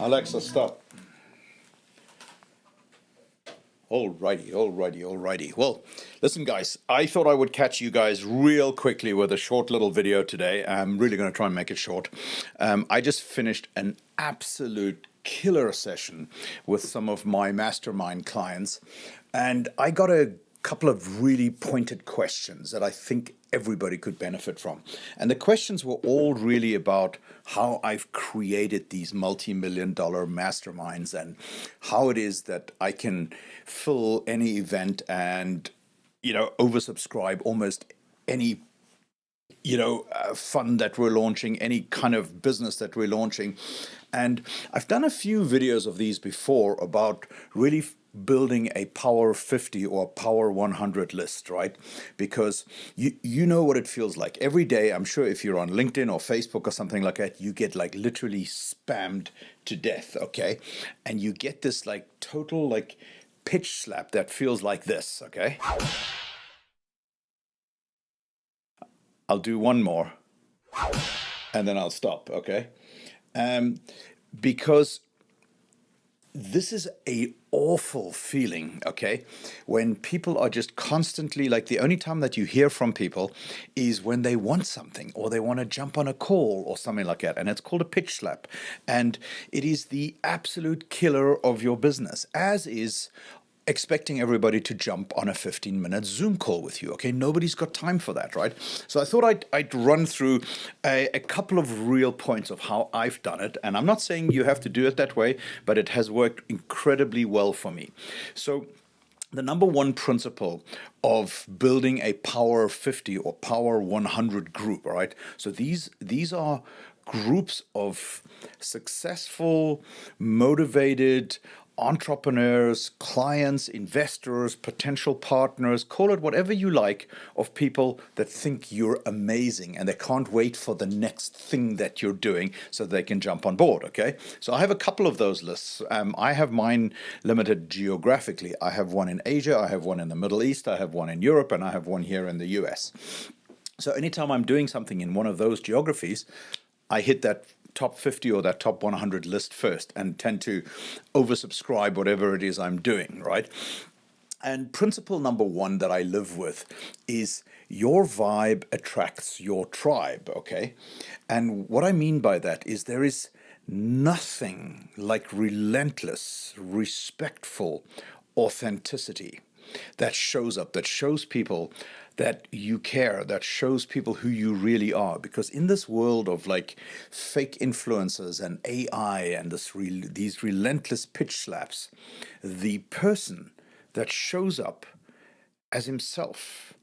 Alexa, stop. Alrighty. Well, listen, guys, I thought I would catch you guys real quickly with a short little video today. I'm really going to try and make it short. I just finished an absolute killer session with some of my mastermind clients, and I got a couple of really pointed questions that I think everybody could benefit from. And the questions were all really about how I've created these multi-million-dollar masterminds and how it is that I can fill any event and, oversubscribe almost any fund that we're launching, any kind of business that we're launching. And I've done a few videos of these before about really building a Power 50 or Power 100 list, right? Because you know what it feels like. Every day, I'm sure if you're on LinkedIn or Facebook or something like that, you get like literally spammed to death, okay? And you get this like total like pitch slap that feels like this, okay? I'll do one more and then I'll stop, okay? Because this is a awful feeling, okay? When people are just constantly, like the only time that you hear from people is when they want something or they want to jump on a call or something like that. And it's called a pitch slap. And it is the absolute killer of your business, as is expecting everybody to jump on a 15-minute Zoom call with you. Okay, nobody's got time for that, right? So I thought I'd run through a couple of real points of how I've done it. And I'm not saying you have to do it that way, but it has worked incredibly well for me. So the number one principle of building a Power 50 or Power 100 group, all right? So these are groups of successful, motivated entrepreneurs, clients, investors, potential partners, call it whatever you like, of people that think you're amazing and they can't wait for the next thing that you're doing so they can jump on board, okay? So I have a couple of those lists. I have mine limited geographically. I have one in Asia, I have one in the Middle East, I have one in Europe, and I have one here in the US. So anytime I'm doing something in one of those geographies, I hit that top 50 or that top 100 list first and tend to oversubscribe whatever it is I'm doing, right? And principle number one that I live with is your vibe attracts your tribe, okay? And what I mean by that is there is nothing like relentless, respectful authenticity that shows up, that shows people that you care, that shows people who you really are. Because in this world of like fake influencers and AI and these relentless pitch slaps, the person that shows up as himself,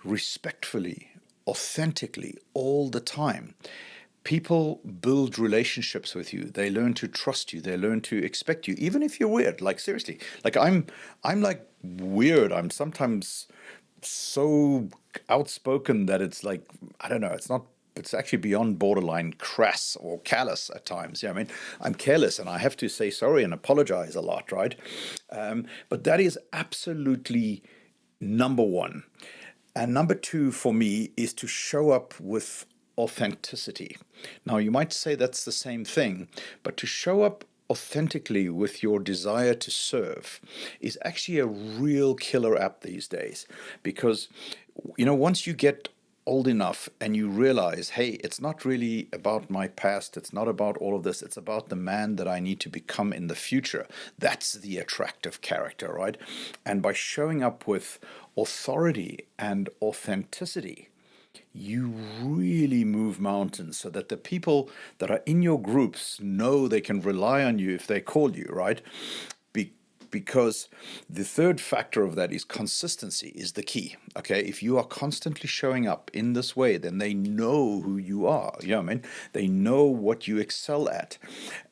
respectfully, authentically, all the time, people build relationships with you. They learn to trust you. They learn to expect you, even if you're weird. Like seriously, like I'm like weird. I'm sometimes so outspoken that it's like, I don't know, it's actually beyond borderline crass or callous at times. Yeah, I mean, I'm careless and I have to say sorry and apologize a lot, right? But that is absolutely number one. And number two for me is to show up with authenticity. Now, you might say that's the same thing, but to show up authentically with your desire to serve is actually a real killer app these days. Because, once you get old enough and you realize, hey, it's not really about my past, it's not about all of this, it's about the man that I need to become in the future. That's the attractive character, right? And by showing up with authority and authenticity, you really move mountains so that the people that are in your groups know they can rely on you if they call you, right? Because the third factor of that is consistency is the key. Okay, if you are constantly showing up in this way, then they know who you are. You know what I mean? They know what you excel at.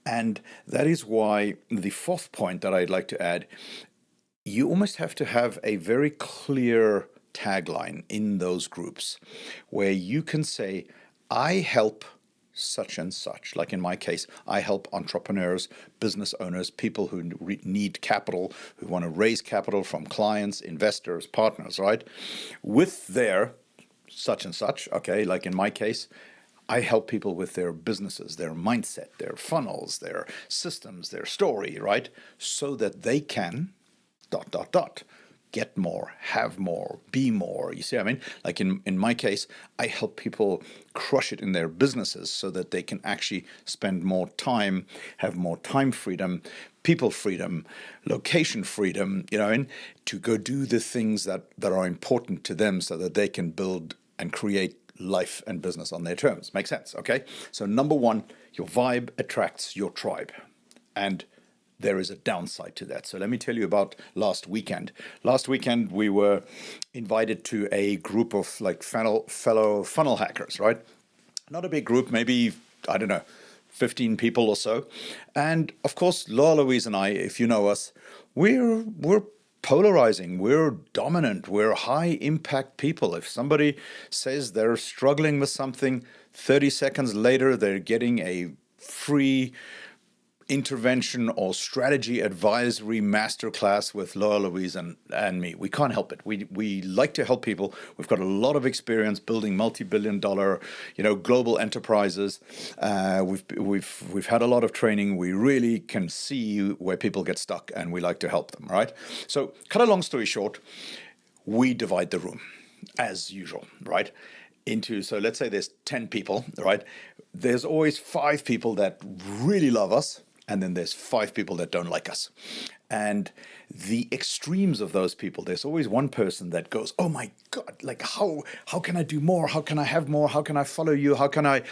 And that is why the fourth point that I'd like to add, you almost have to have a very clear tagline in those groups where you can say, I help such and such. Like in my case, I help entrepreneurs, business owners, people who need capital, who want to raise capital from clients, investors, partners, right? With their such and such, okay, like in my case, I help people with their businesses, their mindset, their funnels, their systems, their story, right? So that they can dot, dot, dot, get more, have more, be more. You see what I mean? Like in my case, I help people crush it in their businesses so that they can actually spend more time, have more time freedom, people freedom, location freedom, and to go do the things that are important to them so that they can build and create life and business on their terms. Make sense? Okay. So number one, your vibe attracts your tribe. And there is a downside to that. So let me tell you about last weekend. Last weekend, we were invited to a group of like fellow funnel hackers, right? Not a big group, maybe, I don't know, 15 people or so. And of course, Laura Louise and I, if you know us, we're polarizing, we're dominant, we're high impact people. If somebody says they're struggling with something, 30 seconds later, they're getting a free intervention or strategy advisory masterclass with Laura Louise and me. We can't help it. We like to help people. We've got a lot of experience building multi-billion-dollar, global enterprises. We've had a lot of training. We really can see where people get stuck, and we like to help them. Right. So, cut a long story short, we divide the room as usual. Right. So let's say there's 10 people. Right. There's always 5 people that really love us. And then there's 5 people that don't like us. And the extremes of those people, there's always one person that goes, oh my God, like how can I do more? How can I have more? How can I follow you? How can I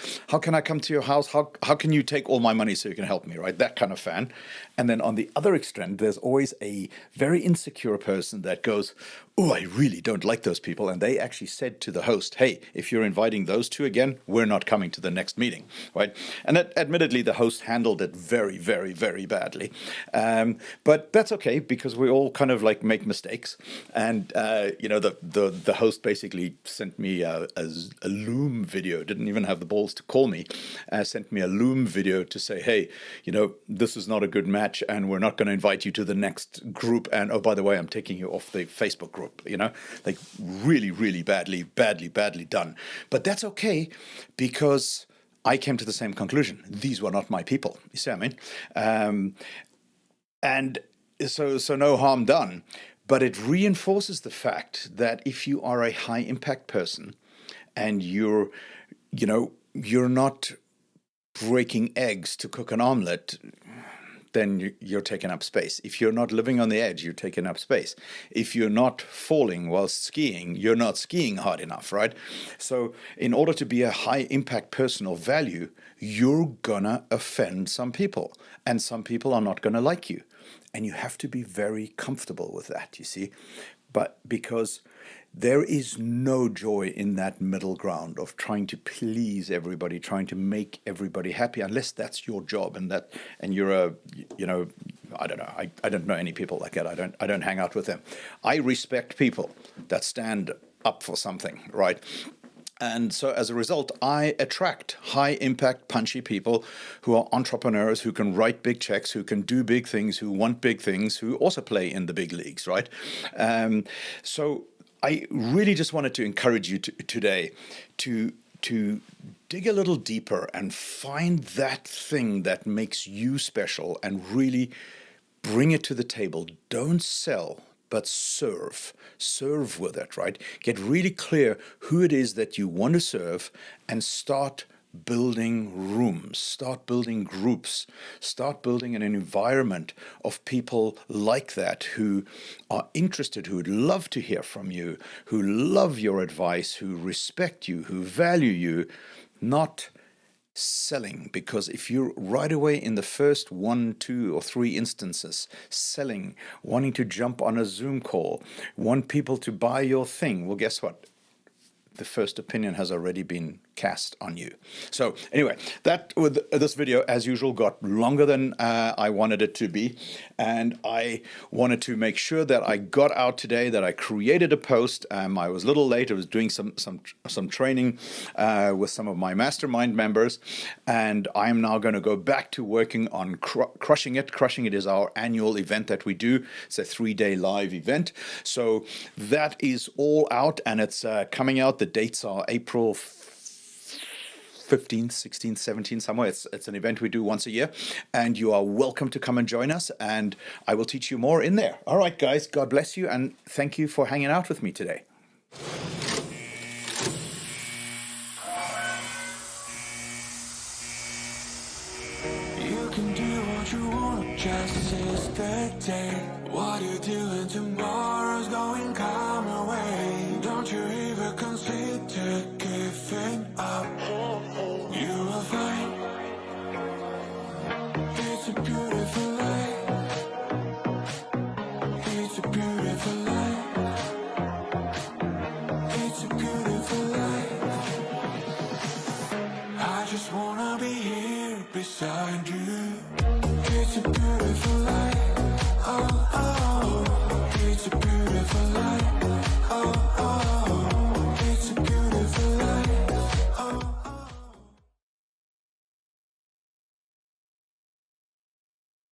come to your house? How can you take all my money so you can help me, right? That kind of fan. And then on the other extreme, there's always a very insecure person that goes, oh, I really don't like those people. And they actually said to the host, hey, if you're inviting those 2 again, we're not coming to the next meeting, right? And admittedly, the host handled it very, very, very badly. But that's okay, because we all kind of like make mistakes. And, the host basically sent me a Loom video, didn't even have the balls to call me, sent me a Loom video to say, hey, this is not a good match and we're not going to invite you to the next group. And, oh, by the way, I'm taking you off the Facebook group, like really, really badly done. But that's okay, because I came to the same conclusion. These were not my people. You see what I mean? And so no harm done. But it reinforces the fact that if you are a high impact person and you're not breaking eggs to cook an omelet, then you're taking up space. If you're not living on the edge, you're taking up space. If you're not falling while skiing, you're not skiing hard enough, right? So in order to be a high impact person of value, you're gonna offend some people, and some people are not gonna like you. And you have to be very comfortable with that, you see? But because there is no joy in that middle ground of trying to please everybody, trying to make everybody happy, unless that's your job and you're I don't know. I don't know any people like that. I don't hang out with them. I respect people that stand up for something, right? And so as a result, I attract high impact, punchy people who are entrepreneurs, who can write big checks, who can do big things, who want big things, who also play in the big leagues, right? So I really just wanted to encourage you today to dig a little deeper and find that thing that makes you special and really bring it to the table. Don't sell, but serve. Serve with it, right? Get really clear who it is that you want to serve and start building rooms, start building groups, start building an environment of people like that who are interested, who would love to hear from you, who love your advice, who respect you, who value you, not selling. Because if you're right away in the first 1, 2, or 3 instances selling, wanting to jump on a Zoom call, want people to buy your thing, well, guess what? The first opinion has already been cast on you. So anyway, that with this video, as usual, got longer than I wanted it to be, and I wanted to make sure that I got out today, that I created a post. I was a little late. I was doing some training with some of my mastermind members, and I'm now going to go back to working on Crushing It. Crushing It is our annual event that we do. It's a 3-day live event. So that is all out, and it's coming out. The dates are April 15th, 16th, 17th, somewhere. It's an event we do once a year, and you are welcome to come and join us, and I will teach you more in there. All right, guys, God bless you, and thank you for hanging out with me today. You can do what you want, just seize the day. What you're doing tomorrow's going to come your way. Don't you ever consider giving up. You will find it's a beautiful life. It's a beautiful life. It's a beautiful life. I just wanna be here beside you. It's a beautiful life. Oh, oh, it's a beautiful life. Oh.